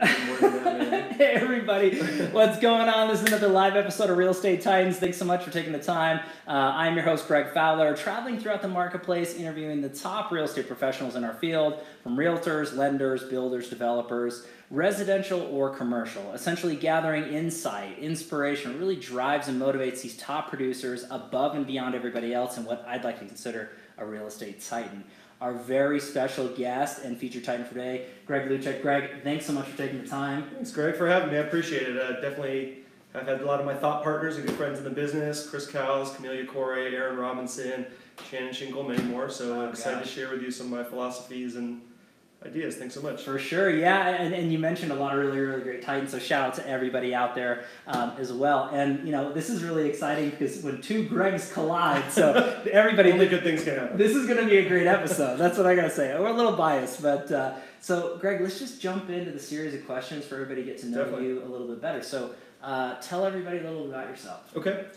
even more than that, man. Hey everybody, what's going on? This is another live episode of Real Estate Titans. Thanks so much for taking the time. I'm your host, Greg Fowler, traveling throughout the marketplace, interviewing the top real estate professionals in our field, from realtors, lenders, builders, developers, residential or commercial, essentially gathering insight, inspiration, really drives and motivates these top producers above and beyond everybody else and what I'd like to consider a real estate titan. Our very special guest and featured titan for today, Greg Luczak. Greg, thanks so much for taking the time. Thanks, Greg, for having me. I appreciate it. Definitely, I've had a lot of my thought partners and good friends in the business, Chris Cowles, Camelia Corey, Aaron Robinson, Shannon Shingle, many more. So I'm excited to share with you some of my philosophies and ideas. Thanks so much. For sure, yeah, and you mentioned a lot of really great titans, so shout out to everybody out there as well. And you know, this is really exciting because when two Gregs collide, so everybody, only good things can happen. This is going to be a great episode. That's what I gotta say. We're a little biased, but so Greg, let's just jump into the series of questions for everybody to get to know you a little bit better. So tell everybody a little bit about yourself. Okay.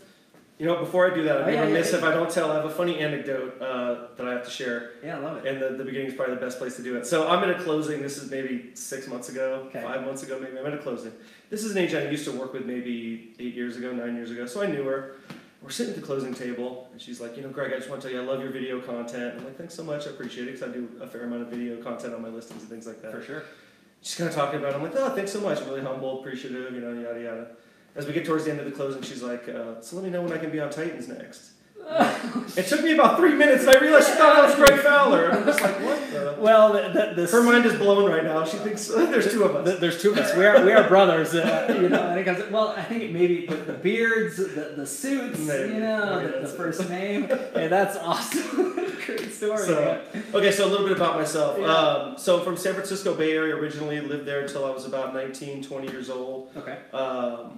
You know, before I do that, I'd be remiss if I don't tell. I have a funny anecdote that I have to share. Yeah, I love it. And the beginning is probably the best place to do it. So I'm in a closing. This is maybe 6 months ago, 5 months ago maybe. I'm in a closing. This is an agent I used to work with maybe 8 years ago, 9 years ago. So I knew her. We're sitting at the closing table, and she's like, you know, Greg, I just want to tell you I love your video content. I'm like, thanks so much. I appreciate it because I do a fair amount of video content on my listings and things like that. For sure. She's kind of talking about it. I'm like, oh, thanks so much. I'm really humble, appreciative, you know, yada, yada. As we get towards the end of the closing, she's like, so let me know when I can be on Titans next. It took me about 3 minutes, and I realized she thought I was Greg Fowler. And I'm just like, what the? Well, her mind is blown right now. She thinks there's two of us. There's two of us. We are brothers. You know, and it comes, well, I think maybe the beards, the suits, maybe. You know, the first name. Hey, that's awesome. Great story. So, okay, so a little bit about myself. Yeah. So from San Francisco Bay Area originally, lived there until I was about 19, 20 years old. Okay.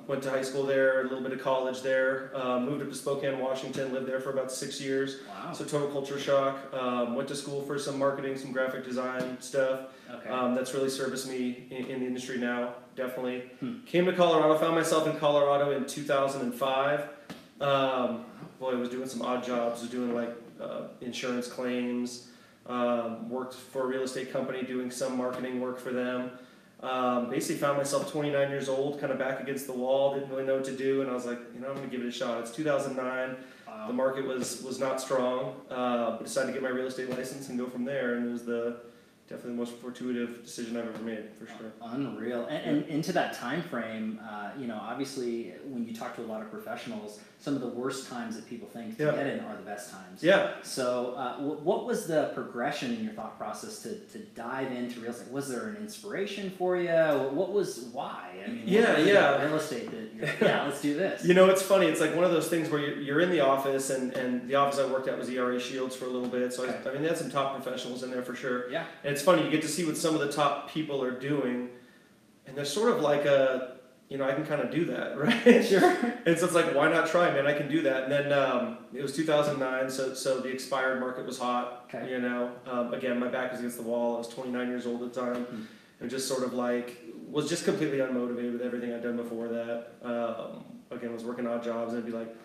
Went to high school there, a little bit of college there. Moved up to Spokane, Washington, lived there for about 6 years. Wow. So total culture shock. Went to school for some marketing, some graphic design stuff. Okay. That's really serviced me in the industry now, definitely. Came to Colorado, found myself in Colorado in 2005. Boy, I was doing some odd jobs. I was doing like insurance claims. Worked for a real estate company doing some marketing work for them. Basically found myself 29 years old, kind of back against the wall, didn't really know what to do, and I was like, you know, I'm going to give it a shot. It's 2009. Wow. The market was not strong, but decided to get my real estate license and go from there, and it was definitely the most fortuitous decision I've ever made, for sure. Unreal. And into that time frame, you know, obviously when you talk to a lot of professionals, some of the worst times that people think to get in are the best times. Yeah. So what was the progression in your thought process to dive into real estate? Was there an inspiration for you? Why? I mean, real estate that you're like, yeah, let's do this. You know, it's funny. It's like one of those things where you're in the office, and the office I worked at was ERA Shields for a little bit. So I mean, they had some top professionals in there for sure. Yeah. And it's funny, you get to see what some of the top people are doing, and they're sort of like you know, I can kind of do that, right? Sure. And so it's like, why not try, man? I can do that. And then it was 2009, so the expired market was hot. Okay. You know, again, my back was against the wall. I was 29 years old at the time, and just sort of like was just completely unmotivated with everything I'd done before that. Again, was working odd jobs, and it'd be like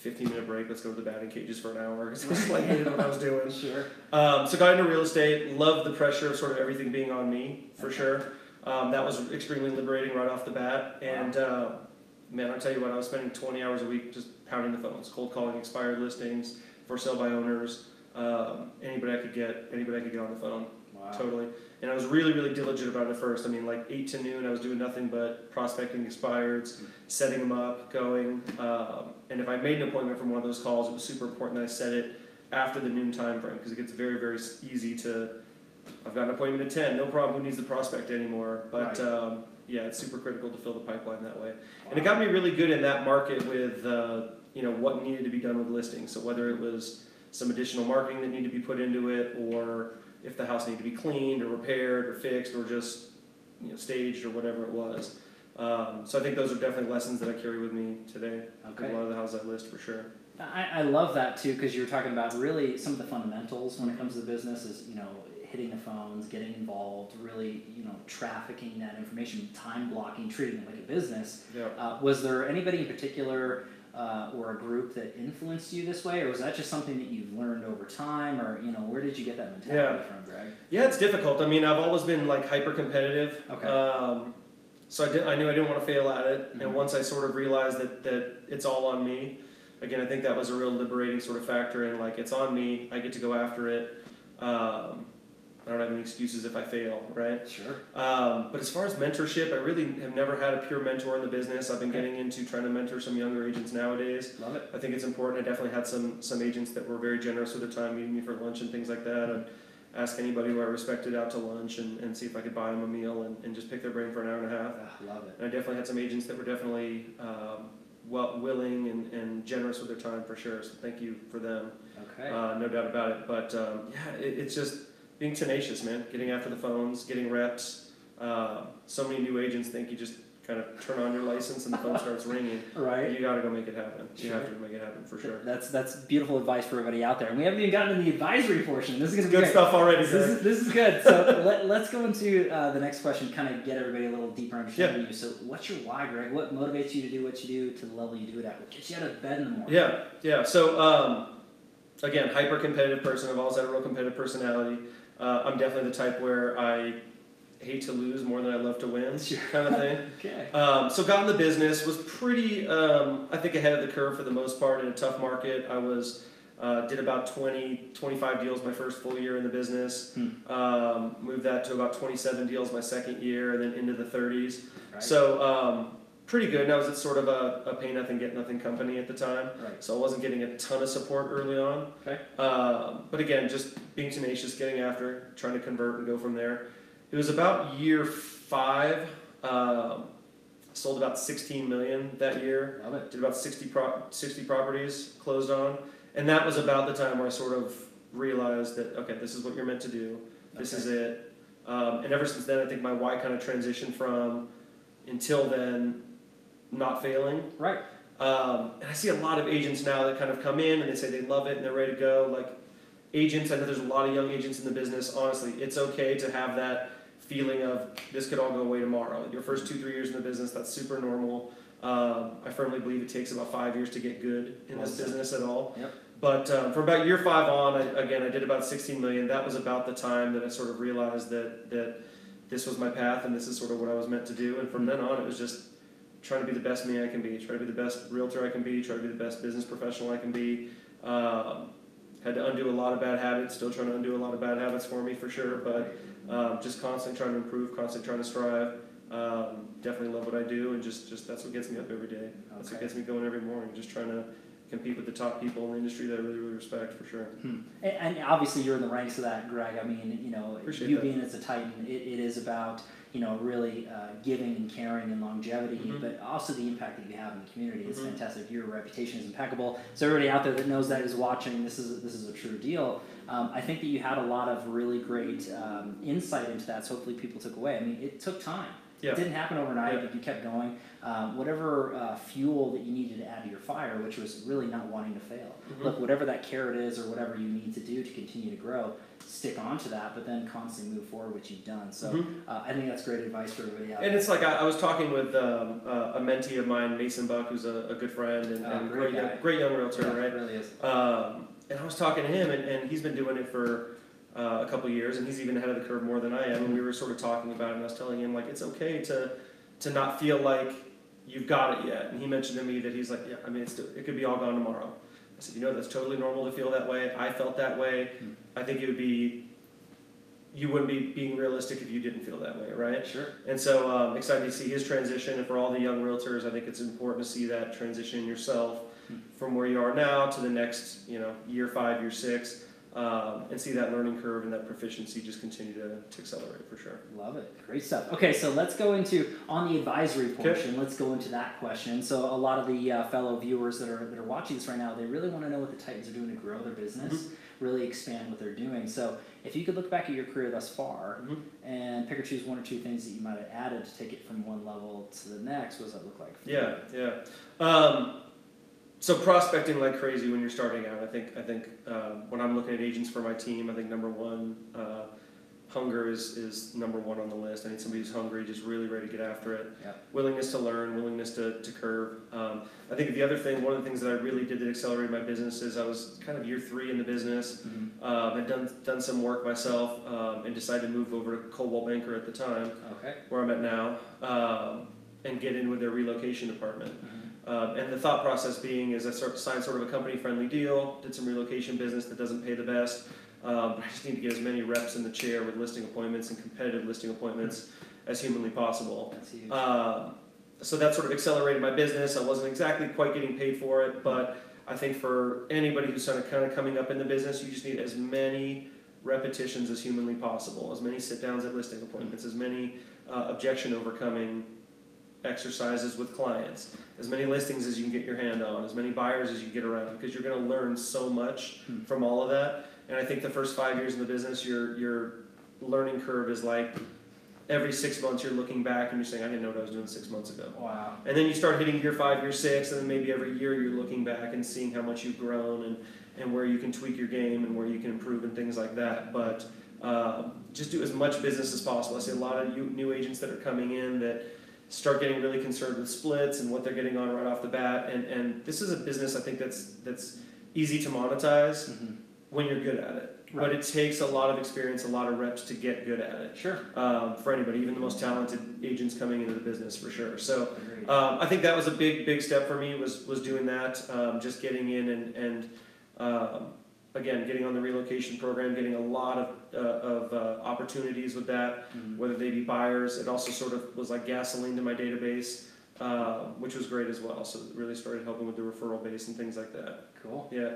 15-minute break, let's go to the batting cages for an hour, because I was like, hated what I was doing. Sure. So got into real estate, loved the pressure of sort of everything being on me, for sure. That was extremely liberating right off the bat. And man, I'll tell you what, I was spending 20 hours a week just pounding the phones, cold calling expired listings, for sale by owners, anybody I could get on the phone. Wow. Totally. And I was really diligent about it at first. I mean, like 8 to noon, I was doing nothing but prospecting expireds, setting them up, going. And if I made an appointment from one of those calls, it was super important that I set it after the noon time frame, because it gets very easy to, I've got an appointment at 10, no problem, who needs the prospect anymore? But yeah, it's super critical to fill the pipeline that way. Wow. And it got me really good in that market with, you know, what needed to be done with listings. So whether it was some additional marketing that needed to be put into it, or if the house needed to be cleaned or repaired or fixed or just, you know, staged or whatever it was. So I think those are definitely lessons that I carry with me today. Okay. A lot of the houses I list, for sure. I love that too, because you were talking about really some of the fundamentals when it comes to the business is, you know, hitting the phones, getting involved, really, you know, trafficking that information, time blocking, treating it like a business. Yeah. Was there anybody in particular or a group that influenced you this way, or was that just something that you've learned over time, or, you know, where did you get that mentality from, Greg? Yeah, it's difficult. I mean, I've always been like hyper competitive. Okay. So I knew I didn't want to fail at it, and once I sort of realized that it's all on me, again, I think that was a real liberating sort of factor in like, it's on me, I get to go after it. I don't have any excuses if I fail, right? Sure. But as far as mentorship, I really have never had a pure mentor in the business. I've been getting into trying to mentor some younger agents nowadays. Love it. I think it's important. I definitely had some agents that were very generous with their time, meeting me for lunch and things like that. I'd ask anybody who I respected out to lunch and see if I could buy them a meal and just pick their brain for an hour and a half. Love it. And I definitely had some agents that were definitely willing and generous with their time for sure. So thank you for them. Okay. No doubt about it. But it's just being tenacious, man. Getting after the phones, getting reps. So many new agents think you just kind of turn on your license and the phone starts ringing. Right. You got to go make it happen. Sure. You have to make it happen for sure. That's beautiful advice for everybody out there. And we haven't even gotten to the advisory portion. This is going to be good great. stuff already. This is good. So let's go into the next question, kind of get everybody a little deeper understanding you. So what's your why, Greg? What motivates you to do what you do to the level you do it at? What gets you out of bed in the morning? Yeah. So again, hyper competitive person. I've always had a real competitive personality. I'm definitely the type where I hate to lose more than I love to win, kind of thing. Okay. So got in the business, was pretty, I think, ahead of the curve for the most part in a tough market. I was did about 25 deals my first full year in the business. Moved that to about 27 deals my second year, and then into the 30s. Right. So pretty good. And I was at sort of a pay nothing, get nothing company at the time. Right. So I wasn't getting a ton of support early on. Okay. But again, just being tenacious, getting after, trying to convert and go from there. It was about year 5. Sold about 16 million that year. Love it. Did about 60 properties closed on, and that was about the time where I sort of realized that okay, this is what you're meant to do. This is it. And ever since then, I think my why kind of transitioned from until then not failing. Right. And I see a lot of agents now that kind of come in and they say they love it and they're ready to go. Like agents, I know there's a lot of young agents in the business. Honestly, it's okay to have that feeling of this could all go away tomorrow. Your first 2-3 years in the business, that's super normal. I firmly believe it takes about 5 years to get good in this business at all. Yep. But from about year 5 on, I did about 16 million. That was about the time that I sort of realized that this was my path and this is sort of what I was meant to do. And from then on, it was just trying to be the best me I can be, try to be the best realtor I can be, try to be the best business professional I can be. Had to undo a lot of bad habits, still trying to undo a lot of bad habits for me for sure, but just constantly trying to improve, constantly trying to strive. Definitely love what I do, and just that's what gets me up every day. That's what gets me going every morning, just trying to compete with the top people in the industry that I really, really respect for sure. And obviously you're in the ranks of that, Greg. I mean, Appreciate you that. being as a Titan, it is about really giving and caring and longevity, but also the impact that you have in the community. It's fantastic. Your reputation is impeccable. So everybody out there that knows that is watching, this is a true deal. I think that you had a lot of really great insight into that. So hopefully people took away. I mean, it took time. Yeah. It didn't happen overnight, Yeah. but you kept going. Whatever fuel that you needed to add to your fire, which was really not wanting to fail. Look, whatever that carrot is or whatever you need to do to continue to grow, stick on to that, but then constantly move forward, which you've done. So I think that's great advice for everybody out there. And it's like I was talking with a mentee of mine, Mason Buck, who's a good friend and great young realtor, yeah, right? It really is. And I was talking to him, and he's been doing it for a couple of years, and he's even ahead of the curve more than I am. And we were sort of talking about it, and I was telling him like it's okay to not feel like you've got it yet. And he mentioned to me that he's like, yeah, I mean, it could be all gone tomorrow. I said, that's totally normal to feel that way. I felt that way. I think you wouldn't be being realistic if you didn't feel that way, right? Sure. And so excited to see his transition, and for all the young realtors, I think it's important to see that transition yourself from where you are now to the next, year 5, year 6. And see that learning curve and that proficiency just continue to accelerate for sure. Love it. Great stuff. Okay, so let's go into, on the advisory portion, let's go into that question. So a lot of the fellow viewers that are watching this right now, they really want to know what the Titans are doing to grow their business, really expand what they're doing. So if you could look back at your career thus far and pick or choose 1 or 2 things that you might have added to take it from one level to the next, what does that look like for you? Yeah. So prospecting like crazy when you're starting out. I think when I'm looking at agents for my team, I think number 1, hunger is number one on the list. I need somebody who's hungry, just really ready to get after it. Yep. Willingness to learn, willingness to curve. I think the other thing, one of the things that I really did that accelerated my business is I was kind of year 3 in the business. I'd done some work myself and decided to move over to Coldwell Banker at the time, where I'm at now, and get in with their relocation department. And the thought process being is I signed sort of a company-friendly deal, did some relocation business that doesn't pay the best. I just need to get as many reps in the chair with listing appointments and competitive listing appointments as humanly possible. That's huge. So that sort of accelerated my business. I wasn't exactly quite getting paid for it, but I think for anybody who's kind of coming up in the business, you just need as many repetitions as humanly possible, as many sit-downs at listing appointments, as many objection overcoming exercises with clients, as many listings as you can get your hand on, as many buyers as you get around, because you're going to learn so much from all of that. And I think the first 5 years in the business, your learning curve is like every 6 months you're looking back and you're saying, I didn't know what I was doing 6 months ago. Wow. And then you start hitting year 5, year 6, and then maybe every year you're looking back and seeing how much you've grown and where you can tweak your game and where you can improve and things like that. But just do as much business as possible. I see a lot of new agents that are coming in that start getting really concerned with splits and what they're getting on right off the bat. And this is a business I think that's easy to monetize when you're good at it. Right. But it takes a lot of experience, a lot of reps to get good at it. Sure. For anybody, even the most talented agents coming into the business, for sure. So I think that was a big step for me was doing that, just getting in and again, getting on the relocation program, getting a lot of opportunities with that, whether they be buyers. It also sort of was like gasoline to my database, which was great as well. So it really started helping with the referral base and things like that. Cool. Yeah.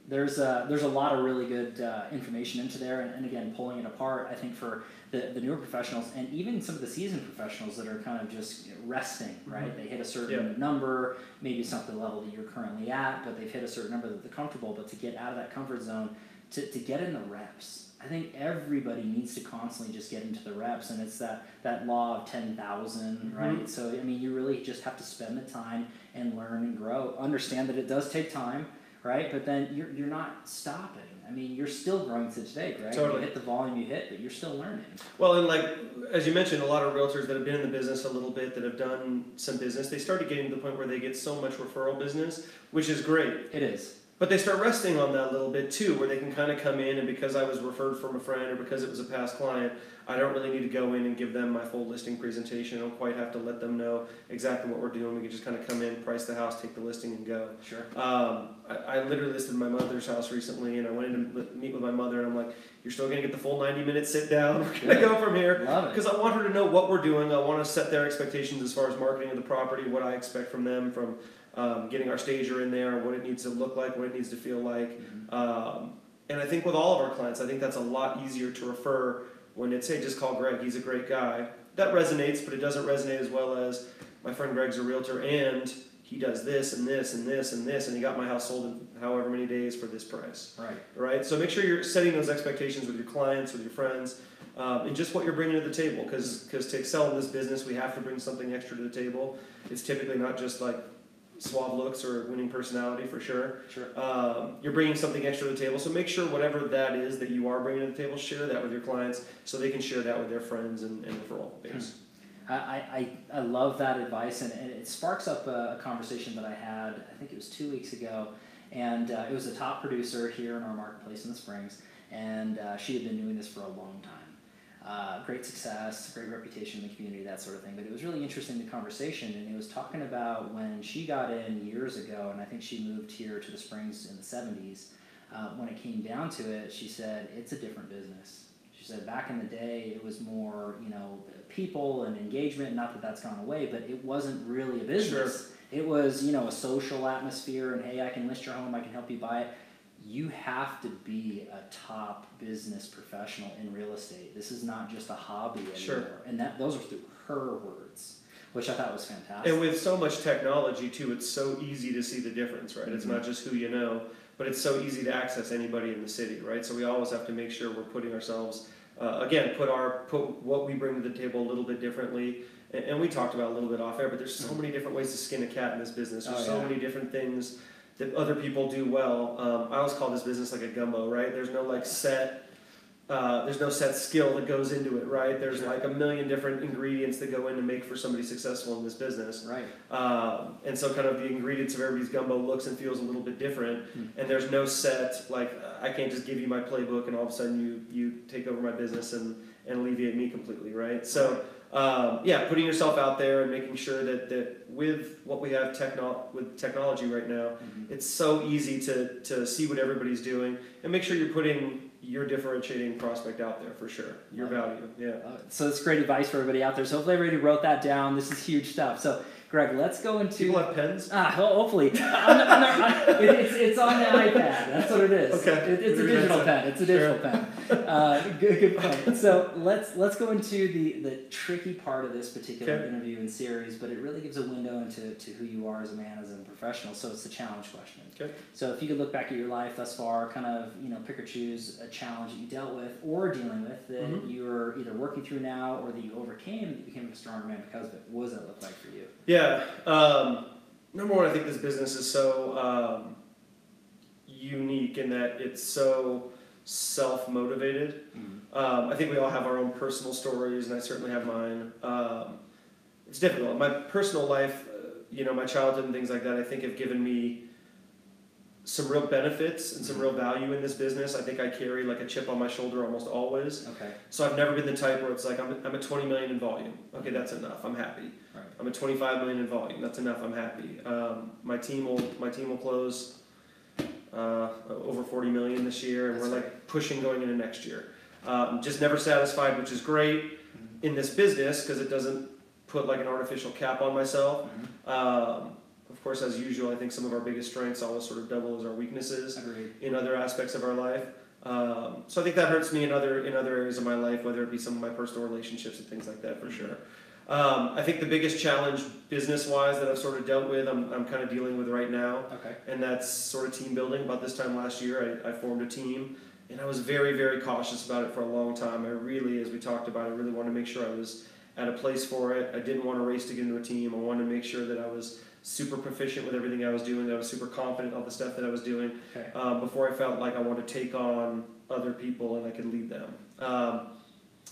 There's a lot of really good information into there, and again, pulling it apart, I think for the newer professionals and even some of the seasoned professionals that are kind of just resting, right? They hit a certain number, maybe it's not the level that you're currently at, but they've hit a certain number that they're comfortable, but to get out of that comfort zone, to get in the reps, I think everybody needs to constantly just get into the reps, and it's that law of 10,000, right? So, I mean, you really just have to spend the time and learn and grow. Understand that it does take time, right? But then you're not stopping. I mean, you're still growing to today, Greg. Totally. You hit the volume you hit, but you're still learning. Well, and like, as you mentioned, a lot of realtors that have been in the business a little bit, that have done some business, they started getting to the point where they get so much referral business, which is great. It is. But they start resting on that a little bit too, where they can kind of come in and because I was referred from a friend or because it was a past client, I don't really need to go in and give them my full listing presentation. I don't quite have to let them know exactly what we're doing. We can just kind of come in, price the house, take the listing, and go. Sure. I literally listed my mother's house recently, and I went in to meet with my mother, and I'm like, you're still going to get the full 90-minute sit down. We're going to go from here. Love it. Because I want her to know what we're doing. I want to set their expectations as far as marketing of the property, what I expect from them, from getting our stager in there, what it needs to look like, what it needs to feel like. And I think with all of our clients, I think that's a lot easier to refer when it's, hey, just call Greg, he's a great guy. That resonates, but it doesn't resonate as well as my friend Greg's a realtor and he does this and this and this and this and he got my house sold in however many days for this price. Right? So make sure you're setting those expectations with your clients, with your friends, and just what you're bringing to the table. Because to excel in this business, we have to bring something extra to the table. It's typically not just like suave looks or winning personality, for sure. You're bringing something extra to the table, so make sure whatever that is that you are bringing to the table, share that with your clients so they can share that with their friends and referral base. I love that advice, and it sparks up a conversation that I had, I think it was 2 weeks ago, and it was a top producer here in our marketplace in the Springs, and she had been doing this for a long time. Great success, great reputation in the community, that sort of thing. But it was really interesting, the conversation, and it was talking about when she got in years ago, and I think she moved here to the Springs in the 70s. When it came down to it, she said, it's a different business. She said back in the day, it was more, people and engagement, not that that's gone away, but it wasn't really a business. It was, a social atmosphere, and hey, I can list your home, I can help you buy it. You have to be a top business professional in real estate. This is not just a hobby anymore. And those are through her words, which I thought was fantastic. And with so much technology too, it's so easy to see the difference, right? It's not just who you know, but it's so easy to access anybody in the city, right? So we always have to make sure we're putting ourselves, put what we bring to the table a little bit differently. And we talked about a little bit off air, but there's so many different ways to skin a cat in this business. There's so many different things that other people do well. I always call this business like a gumbo, right? There's no like set there's no set skill that goes into it, right? There's like a million different ingredients that go in to make for somebody successful in this business. Right. And so kind of the ingredients of everybody's gumbo looks and feels a little bit different. And there's no set, like, I can't just give you my playbook and all of a sudden you take over my business and alleviate me completely, right? So, putting yourself out there and making sure that with what we have with technology right now, it's so easy to see what everybody's doing and make sure you're putting your differentiating prospect out there for sure, your value. Yeah. So that's great advice for everybody out there. So hopefully everybody wrote that down. This is huge stuff. So Greg, let's go into... People have pens? Hopefully. It's on the iPad. That's what it is. Okay. It's a digital pen. It's a digital pen. Good point. So let's go into the tricky part of this particular interview and series, but it really gives a window into who you are as a man, as a professional. So it's the challenge question. Okay. So if you could look back at your life thus far, kind of pick or choose a challenge that you dealt with or dealing with that you're either working through now or that you overcame, that you became a stronger man because of it. What does that look like for you? Yeah. Number one, I think this business is so unique in that it's so self-motivated. I think we all have our own personal stories, and I certainly have mine. It's difficult. My personal life, my childhood and things like that, I think have given me some real benefits and some real value in this business. I think I carry like a chip on my shoulder almost always. Okay. So I've never been the type where it's like I'm at 20 million in volume. Okay, that's enough. I'm happy. Right. I'm at 25 million in volume. That's enough. I'm happy. My team will close over 40 million this year, and we're like pushing going into next year. Just never satisfied, which is great in this business because it doesn't put like an artificial cap on myself. Of course, as usual, I think some of our biggest strengths always sort of double as our weaknesses in other aspects of our life. So I think that hurts me in other areas of my life, whether it be some of my personal relationships and things like that, for sure. I think the biggest challenge business-wise that I've sort of dealt with, I'm kind of dealing with right now, and that's sort of team building. About this time last year, I formed a team, and I was very, very cautious about it for a long time. I really, as we talked about, I really wanted to make sure I was at a place for it. I didn't want to race to get into a team. I wanted to make sure that I was super proficient with everything I was doing, that I was super confident of the stuff that I was doing, before I felt like I wanted to take on other people and I could lead them.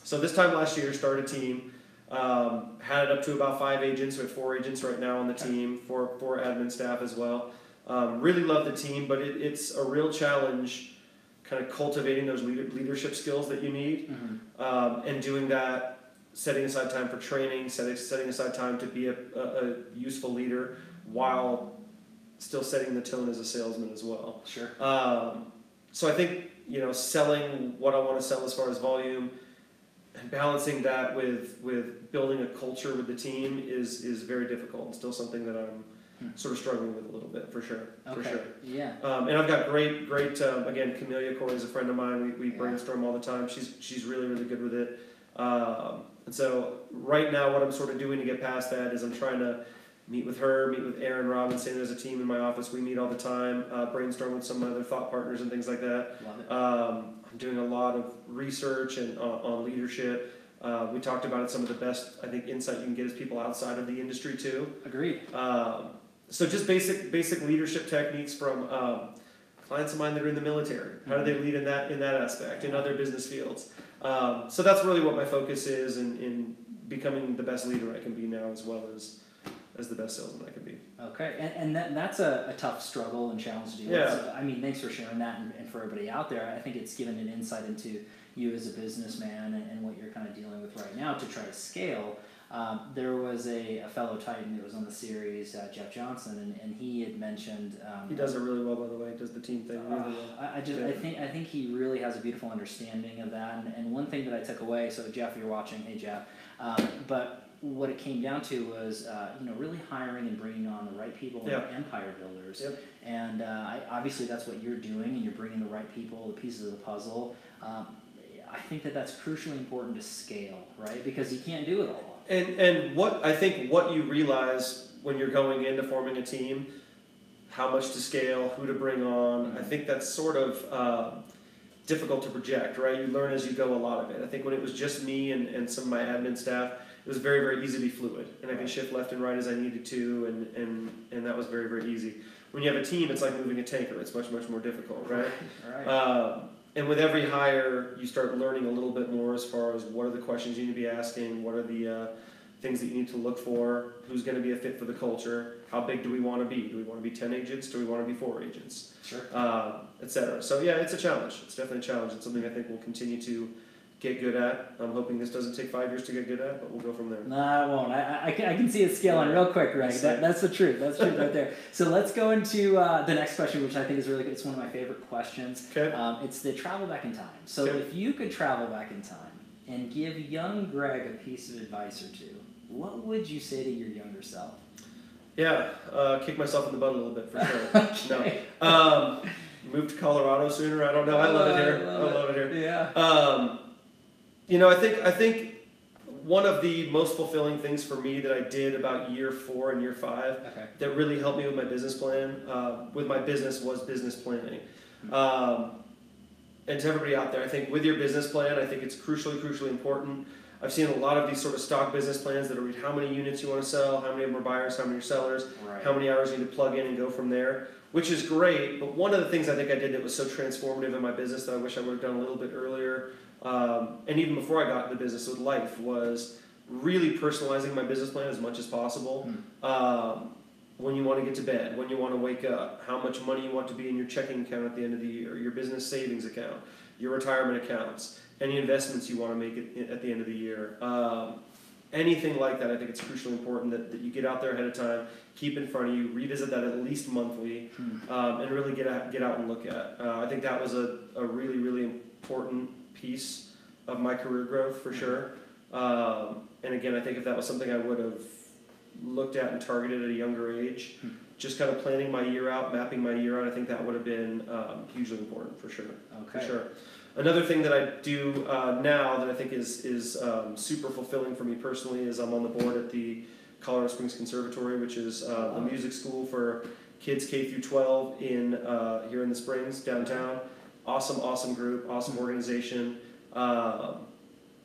So this time last year, started a team, had it up to about 5 agents. We have 4 agents right now on the team, four admin staff as well. Really love the team, but it's a real challenge kind of cultivating those leadership skills that you need, and doing that, setting aside time for training, setting aside time to be a useful leader while still setting the tone as a salesman as well. Sure. So I think, selling what I want to sell as far as volume and balancing that with building a culture with the team is very difficult, and still something that I'm sort of struggling with a little bit, for sure. Okay. For sure. Yeah. And I've got great again, Camelia Corey is a friend of mine. We brainstorm all the time. She's really, really good with it. And so right now what I'm sort of doing to get past that is I'm trying to meet with Aaron Robinson as a team in my office. We meet all the time, brainstorm with some other thought partners and things like that. Love it. I'm doing a lot of research and on leadership. We talked about it. Some of the best, I think, insight you can get is people outside of the industry too. Agreed. So just basic leadership techniques from clients of mine that are in the military. How do they lead in that aspect, in other business fields? So that's really what my focus is in becoming the best leader I can be now, as well as the best salesman I can be. Okay, and that's a tough struggle and challenge to deal with. So, I mean, thanks for sharing that, and for everybody out there, I think it's given an insight into you as a businessman and what you're kind of dealing with right now to try to scale. There was a fellow Titan that was on the series, Jeff Johnson, and he had mentioned... he does it really well, by the way. He does the team thing really well. I think he really has a beautiful understanding of that. And one thing that I took away, so Jeff, if you're watching, hey Jeff, but what it came down to was really hiring and bringing on the right people and empire builders. Yep. And obviously that's what you're doing, and you're bringing the right people, the pieces of the puzzle. I think that's crucially important to scale, right? Because you can't do it all. And what you realize when you're going into forming a team, how much to scale, who to bring on, I think that's sort of difficult to project, right? You learn as you go a lot of it. I think when it was just me and some of my admin staff, it was very, very easy to be fluid, and I could shift left and right as I needed to, and that was very, very easy. When you have a team, it's like moving a tanker. It's much, much more difficult, right? And with every hire, you start learning a little bit more as far as what are the questions you need to be asking, what are the things that you need to look for, who's going to be a fit for the culture, how big do we want to be? Do we want to be 10 agents? Do we want to be 4 agents? Sure. Et cetera. So yeah, it's a challenge. It's definitely a challenge. It's something I think we'll continue to get good at. I'm hoping this doesn't take 5 years to get good at, but we'll go from there. No, it won't. I can see it scaling real quick, Greg. That's the truth. That's the truth right there. So let's go into the next question, which I think is really good. It's one of my favorite questions. Okay. It's the travel back in time. So Okay. if you could travel back in time and give young Greg a piece of advice or two, what would you say to your younger self? Yeah, kick myself in the butt a little bit for sure. Okay. No. Move to Colorado sooner. I don't know. I love it here. I love it here. Yeah. You know, I think one of the most fulfilling things for me that I did about year 4 and year 5 that really helped me with my business plan, was business planning. And to everybody out there, I think with your business plan, I think it's crucially important. I've seen a lot of these sort of stock business plans that are how many units you want to sell, how many of them are buyers, how many are sellers, how many hours you need to plug in and go from there, which is great. But one of the things I think I did that was so transformative in my business that I wish I would have done a little bit earlier, and even before I got into business with life, was really personalizing my business plan as much as possible. When you want to get to bed, when you want to wake up, how much money you want to be in your checking account at the end of the year, your business savings account, your retirement accounts, any investments you want to make at the end of the year. Anything like that, I think it's crucially important that you get out there ahead of time, keep in front of you, revisit that at least monthly, and really get out and look at. I think that was a really important piece of my career growth for sure. And again, I think if that was something I would have looked at and targeted at a younger age, just kind of planning my year out, mapping my year out, I think that would have been hugely important for sure. Okay. For sure. Another thing that I do now that I think is super fulfilling for me personally is I'm on the board at the Colorado Springs Conservatory, which is the music school for kids K through 12 here in the Springs downtown. Awesome group, awesome organization.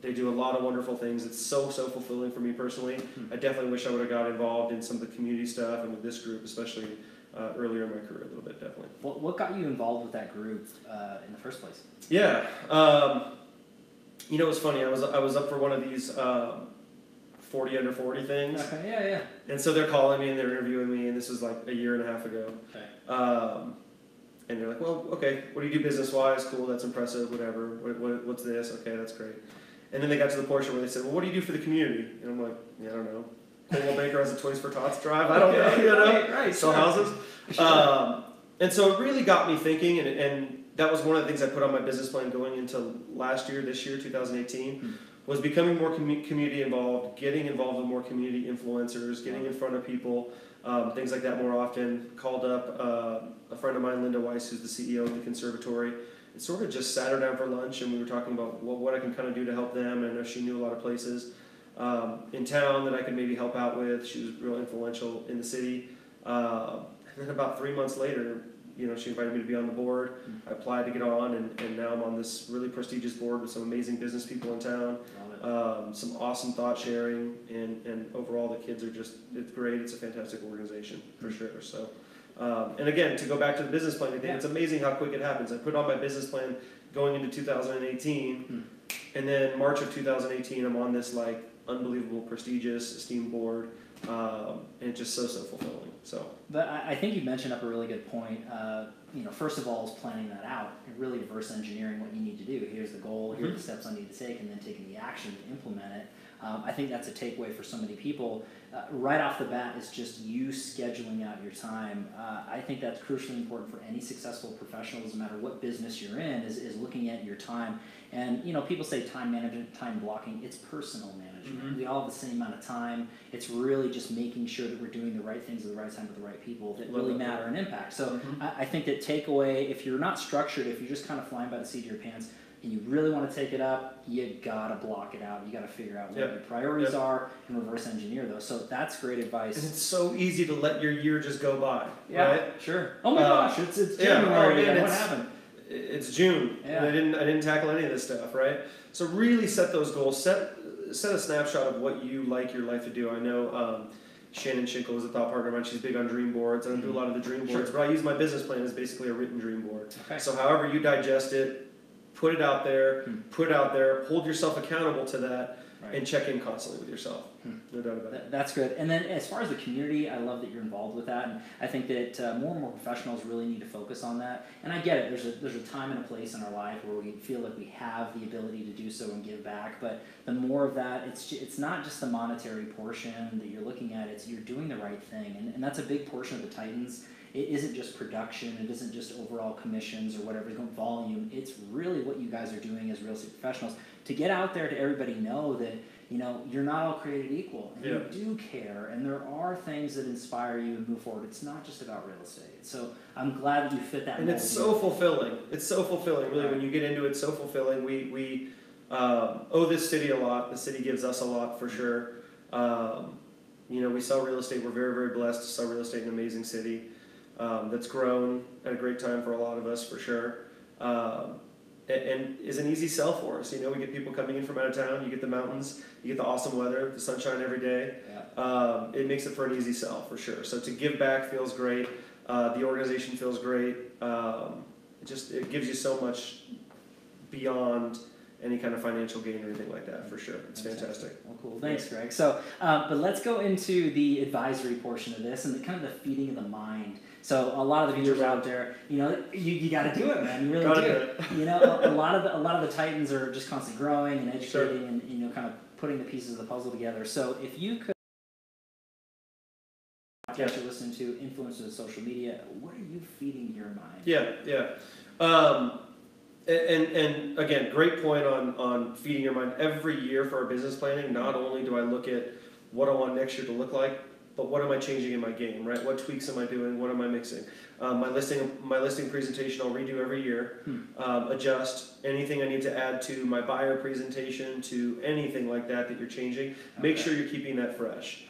They do a lot of wonderful things. It's so fulfilling for me personally. I definitely wish I would have got involved in some of the community stuff and with this group, especially earlier in my career a little bit, definitely. What got you involved with that group in the first place? Yeah. You know, it was funny. I was up for one of these 40 under 40 things. Okay, yeah. And so they're calling me and they're interviewing me, and this was like a year and a half ago. Okay. And they're like, well, okay, what do you do business-wise? Cool, that's impressive, whatever. What's this? Okay, that's great. And then they got to the portion where they said, well, what do you do for the community? And I'm like, yeah, I don't know. Coldwell Banker has a Toys for Tots drive. I don't know, you know, right, sell houses. Sure. And so it really got me thinking, and that was one of the things I put on my business plan going into this year, 2018, was becoming more community involved, getting involved with more community influencers, getting in front of people, things like that more often. Called up a friend of mine, Linda Weiss, who's the CEO of the conservatory. It sort of just sat her down for lunch, and we were talking about what I can kind of do to help them. And I know she knew a lot of places in town that I could maybe help out with. She was real influential in the city. And then about 3 months later, you know, she invited me to be on the board. I applied to get on, and now I'm on this really prestigious board with some amazing business people in town. Some awesome thought sharing, and overall the kids are it's great. It's a fantastic organization for sure. So. And again, to go back to the business plan, I think it's amazing how quick it happens. I put on my business plan going into 2018, and then March of 2018, I'm on this like unbelievable, prestigious, esteemed board, and it's just so fulfilling. So, but I think you mentioned up a really good point. You know, first of all, is planning that out and really reverse engineering what you need to do. Here's the goal. Here are the steps I need to take, and then taking the action to implement it. I think that's a takeaway for so many people. Right off the bat is just you scheduling out your time. I think that's crucially important for any successful professional, no matter what business you're in, is looking at your time. And, you know, people say time management, time blocking. It's personal management. We all have the same amount of time. It's really just making sure that we're doing the right things at the right time with the right people that really matter and impact. So I think that takeaway, if you're not structured, if you're just kind of flying by the seat of your pants, and you really want to take it up, you gotta block it out. You gotta figure out what your priorities are and reverse engineer those. So that's great advice. And it's so easy to let your year just go by. Yeah, right? Sure. Oh my gosh, it's January. What happened? It's June. Yeah. And I didn't tackle any of this stuff, right? So really set those goals. Set a snapshot of what you like your life to do. I know Shannon Schinkel is a thought partner of mine. She's big on dream boards. I don't do a lot of the dream boards, but I use my business plan as basically a written dream board. Okay. So however you digest it, put it out there, hold yourself accountable to that, Right. and check in constantly with yourself. No doubt about it. That's good. And then as far as the community, I love that you're involved with that, and I think that more and more professionals really need to focus on that. And I get it. There's a time and a place in our life where we feel like we have the ability to do so and give back. But the more of that, it's not just the monetary portion that you're looking at. It's you're doing the right thing, and that's a big portion of the Titans. It isn't just production. It isn't just overall commissions or whatever, volume. It's really what you guys are doing as real estate professionals to get out there to everybody know that, you know, you're not all created equal, and you do care, and there are things that inspire you and move forward. It's not just about real estate. So I'm glad that you fit that. And it's so fulfilling. It's so fulfilling, really, when you get into it. It's so fulfilling. We owe this city a lot. The city gives us a lot for sure. You know, we sell real estate. We're very, very blessed to sell real estate in an amazing city that's grown at a great time for a lot of us for sure. And is an easy sell for us. You know, we get people coming in from out of town. You get the mountains, you get the awesome weather, the sunshine every day. It makes it for an easy sell for sure. So to give back feels great. The organization feels great. It gives you so much beyond any kind of financial gain or anything like that for sure. It's fantastic. Well, cool. Thanks, Greg. So, but let's go into the advisory portion of this and the kind of the feeding of the mind. So a lot of the viewers out there, you know, you got to do it, man. You really do. You know, a lot of the Titans are just constantly growing and educating and, you know, kind of putting the pieces of the puzzle together. So if you could, you're listening to influencers of social media, what are you feeding your mind? And again, great point on feeding your mind. Every year for our business planning, not only do I look at what I want next year to look like, but what am I changing in my game, right? What tweaks am I doing? What am I mixing? My listing presentation I'll redo every year, adjust anything I need to add to my buyer presentation, to anything like that you're changing. Make sure you're keeping that fresh.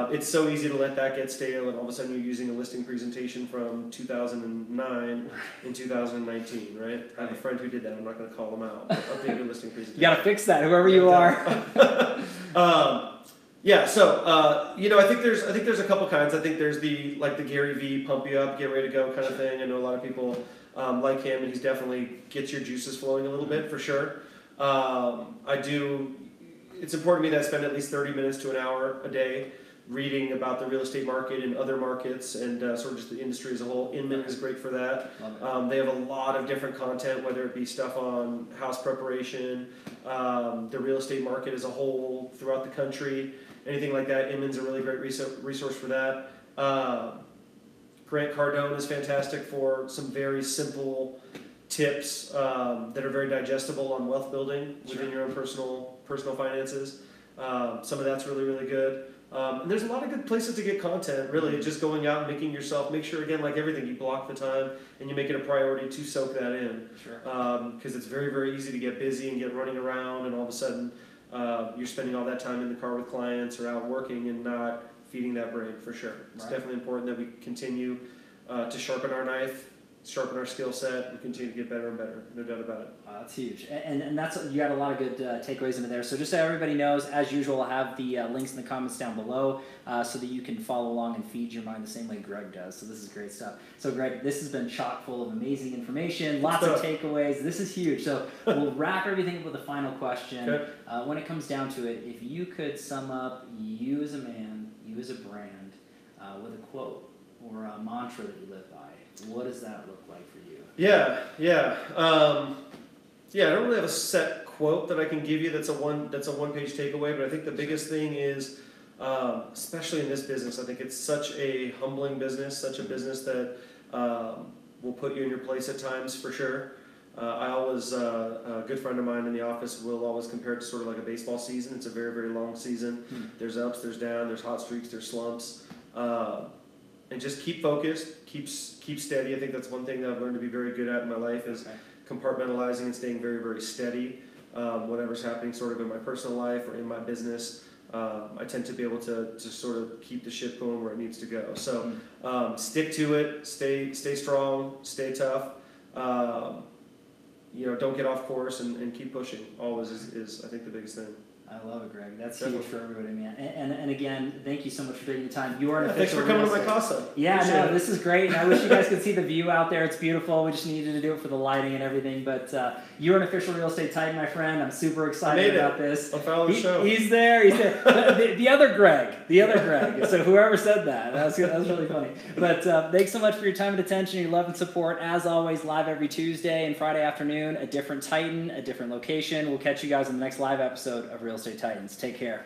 It's so easy to let that get stale, and all of a sudden you're using a listing presentation from 2009 in 2019, right? I have a friend who did that. I'm not going to call him out. Update your listing presentation. You got to fix that, whoever you are. You know, I think there's a couple kinds. I think there's the Gary V pump you up, get ready to go kind of thing. I know a lot of people like him, and he's definitely gets your juices flowing a little bit for sure. It's important to me that I spend at least 30 minutes to an hour a day reading about the real estate market and other markets and sort of just the industry as a whole. Inman is great for that. They have a lot of different content, whether it be stuff on house preparation, the real estate market as a whole throughout the country, anything like that. Inman's a really great resource for that. Grant Cardone is fantastic for some very simple tips that are very digestible on wealth building within your own personal finances. Some of that's really, really good. And there's a lot of good places to get content, really. Just going out and make sure, again, like everything, you block the time and you make it a priority to soak that in. Because it's very, very easy to get busy and get running around, and all of a sudden you're spending all that time in the car with clients or out working and not feeding that brain for sure. It's definitely important that we continue to sharpen our knife, sharpen our skill set, and continue to get better and better. No doubt about it. That's huge, and that's, you got a lot of good takeaways into there. So just so everybody knows, as usual, I'll have the links in the comments down below so that you can follow along and feed your mind the same way Greg does. So this is great stuff. So Greg, this has been chock full of amazing information, lots of takeaways. This is huge. So we'll wrap everything up with a final question. When it comes down to it, if you could sum up you as a man, you as a brand, with a quote or a mantra that you live by, what does that look like for you? I don't really have a set quote that I can give you that's a one-page takeaway, but I think the biggest thing is, especially in this business, I think it's such a humbling business, such a business that will put you in your place at times for sure. A good friend of mine in the office will always compare it to sort of like a baseball season. It's a very, very long season. There's ups, there's downs, there's hot streaks, there's slumps. And just keep focused, keep steady. I think that's one thing that I've learned to be very good at in my life is compartmentalizing and staying very, very steady. Whatever's happening sort of in my personal life or in my business, I tend to be able to sort of keep the ship going where it needs to go. So stick to it, stay strong, stay tough. Don't get off course and keep pushing. Always is I think the biggest thing. I love it, Greg. That's Definitely. huge for everybody, man. And again, thank you so much for taking the time. You are an Thanks official for coming to real my estate- casa. Yeah, Appreciate no, it. this is great. And I wish you guys could see the view out there. It's beautiful. We just needed to do it for the lighting and everything. But you're an official real estate titan, my friend. I'm super excited about this. On Fowler's show. He's there. He's there. the other Greg. The other Greg. So whoever said that, that was really funny. But thanks so much for your time and attention, your love and support. As always, live every Tuesday and Friday afternoon, a different Titan, a different location. We'll catch you guys in the next live episode of Real Estate Titans. Take care.